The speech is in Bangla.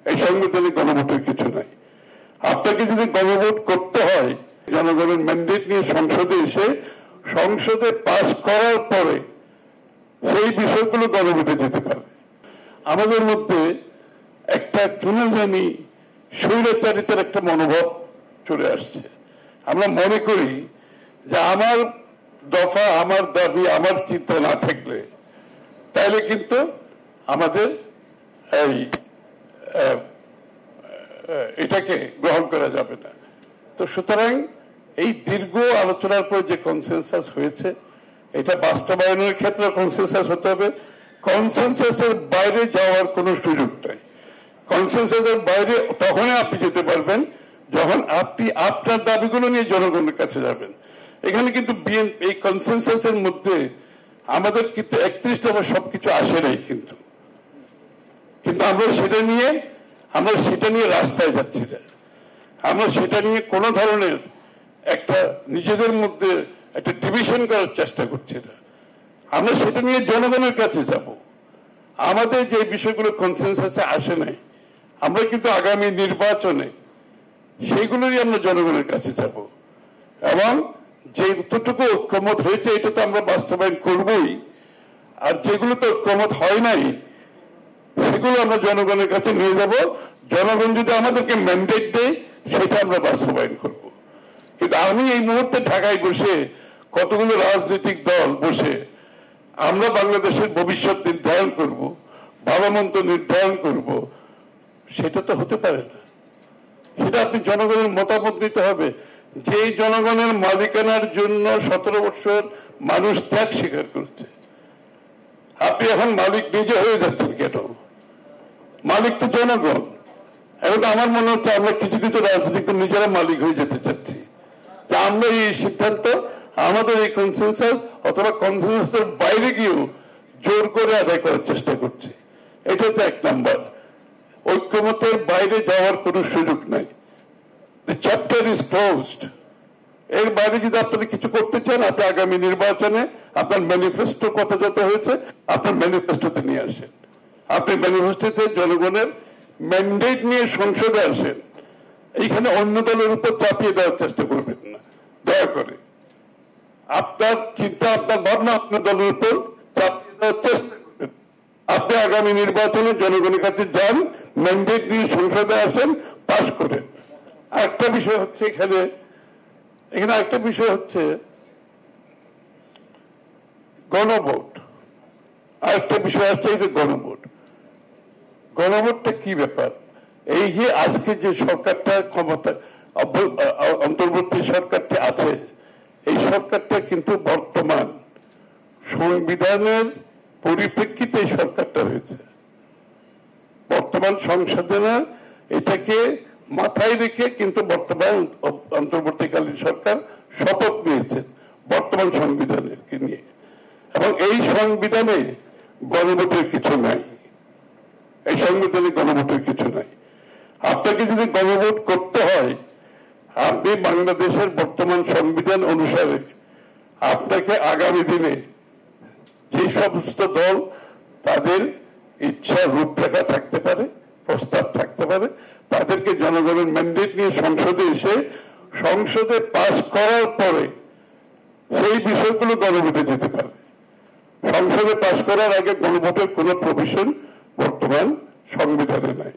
এই সাংবিধানিক গণভোটের কিছু নাই। আপনাকে যদি গণভোট করতে হয়, জনগণের ম্যান্ডেট নিয়ে সংসদে এসে সংসদে পাস করার পরে সেই বিষয়গুলো গণভোটে যেতে পারে। আমাদের মধ্যে একটা কেন জানি স্বৈরাচারিতার একটা মনোভাব চলে আসছে। আমরা মনে করি যে আমার দফা, আমার দাবি, আমার চিন্তা না থাকলে তাইলে কিন্তু আমাদের এই এটাকে গ্রহণ করা যাবে না। তো সুতরাং এই দীর্ঘ আলোচনার পর যে কনসেনসাস হয়েছে, এটা বাস্তবায়নের ক্ষেত্রে কনসেনসাস হতে হবে। কনসেনসাসের বাইরে যাওয়ার কোনো সুযোগ নাই। কনসেনসাসের বাইরে তখনই আপনি যেতে পারবেন যখন আপনি আপনার দাবিগুলো নিয়ে জনগণের কাছে যাবেন। এখানে কিন্তু এই কনসেনসাসের মধ্যে আমাদের কিন্তু 31 দফা সবকিছু আসে নাই, কিন্তু আমরা সেটা নিয়ে রাস্তায় যাচ্ছি না। আমরা সেটা নিয়ে কোনো ধরনের একটা নিজেদের মধ্যে একটা ডিভিশন করার চেষ্টা করছি না। আমরা সেটা নিয়ে জনগণের কাছে যাব। আমাদের যে বিষয়গুলো কনসেনসাসে আসে নাই, আমরা কিন্তু আগামী নির্বাচনে সেইগুলোরই আমরা জনগণের কাছে যাব, এবং যে যতটুকু ঐক্যমত হয়েছে এটা তো আমরা বাস্তবায়ন করবই, আর যেগুলো তো ঐক্যমত হয় নাই সেগুলো আমরা জনগণের কাছে নিয়ে যাব। জনগণ যদি আমাদেরকে ম্যান্ডেট দেয় সেটা আমরা বাস্তবায়ন করব। কিন্তু আমি এই মুহূর্তে ঢাকায় বসে কতগুলো রাজনৈতিক দল বসে আমরা বাংলাদেশের ভবিষ্যৎ নির্ধারণ করব, ভালো মন্দ নির্ধারণ করব, সেটা তো হতে পারে না। সেটা আপনি জনগণের মতামত নিতে হবে। যে জনগণের মালিকানার জন্য 17 বছর মানুষ ত্যাগ স্বীকার করছে, আপনি এখন মালিক নিজে হয়ে যাচ্ছেন কেন? মালিক তো জনগণ। এখন আমার মনে হচ্ছে আমরা কিছু কিছু রাজনীতিক নিজেরা মালিক হয়ে যেতে চাচ্ছি, যে আমরা এই সিদ্ধান্ত আমাদের এই কনসেনসাস অথবা কনসেনসাসের বাইরে গিয়েও জোর করে আদায় করার চেষ্টা করছি। এটা তো 1 নাম্বার। ঐক্যমতের বাইরে যাওয়ার কোনো সুযোগ নাই। The chapter is closed. এর বাইরে যদি আপনি কিছু করতে চান, আপনি আগামী নির্বাচনে আপনার ম্যানিফেস্টো কথা যত হয়েছে আপনার ম্যানিফেস্টোতে নিয়ে আসেন। আপনি ম্যানিফেস্টোতে জনগণের ম্যান্ডেট নিয়ে সংসদে আসেন। এইখানে অন্য দলের উপর চাপিয়ে দেওয়ার চেষ্টা করবেন না, দয়া করে। আপনার চিন্তা, আপনার ভাবনা আপনার দলের উপর চাপিয়ে দেওয়ার চেষ্টা করবেন। আপনি আগামী নির্বাচনে জনগণের কাছে যান, ম্যান্ডেট নিয়ে সংসদে আসেন, পাস করেন। আরেকটা বিষয় হচ্ছে এখানে আরেকটা বিষয় হচ্ছে গণভোট। আরেকটা বিষয় হচ্ছে এই যে গণভোটটা কি ব্যাপার? এই যে আজকে যে সরকারটা ক্ষমতা, অন্তর্বর্তী সরকারটি আছে, এই সরকারটা কিন্তু বর্তমান সংবিধানের পরিপ্রেক্ষিতে এই সরকারটা হয়েছে। বর্তমান সংসদে এটাকে মাথায় রেখে কিন্তু বর্তমান অন্তর্বর্তীকালীন সরকার শপথ নিয়েছেন বর্তমান সংবিধানের নিয়ে, এবং এই সংবিধানে গণভোটের কিছু নাই। এই সংবিধানে গণভোটের কিছু নাই। আপনাকে যদি গণভোট করতে হয়, আপনি বাংলাদেশের বর্তমান সংবিধান অনুসারে আপনাকে আগামী দিনে যে সমস্ত দল তাদের ইচ্ছা রূপরেখা থাকতে পারে, প্রস্তাব থাকতে পারে, তাদেরকে জনগণের ম্যান্ডেট নিয়ে সংসদে এসে সংসদে পাস করার পরে সেই বিষয়গুলো গণভোটে যেতে পারে। সংসদে পাস করার আগে গণভোটের কোনো প্রভিশন বর্তমান সংবিধানে নাই।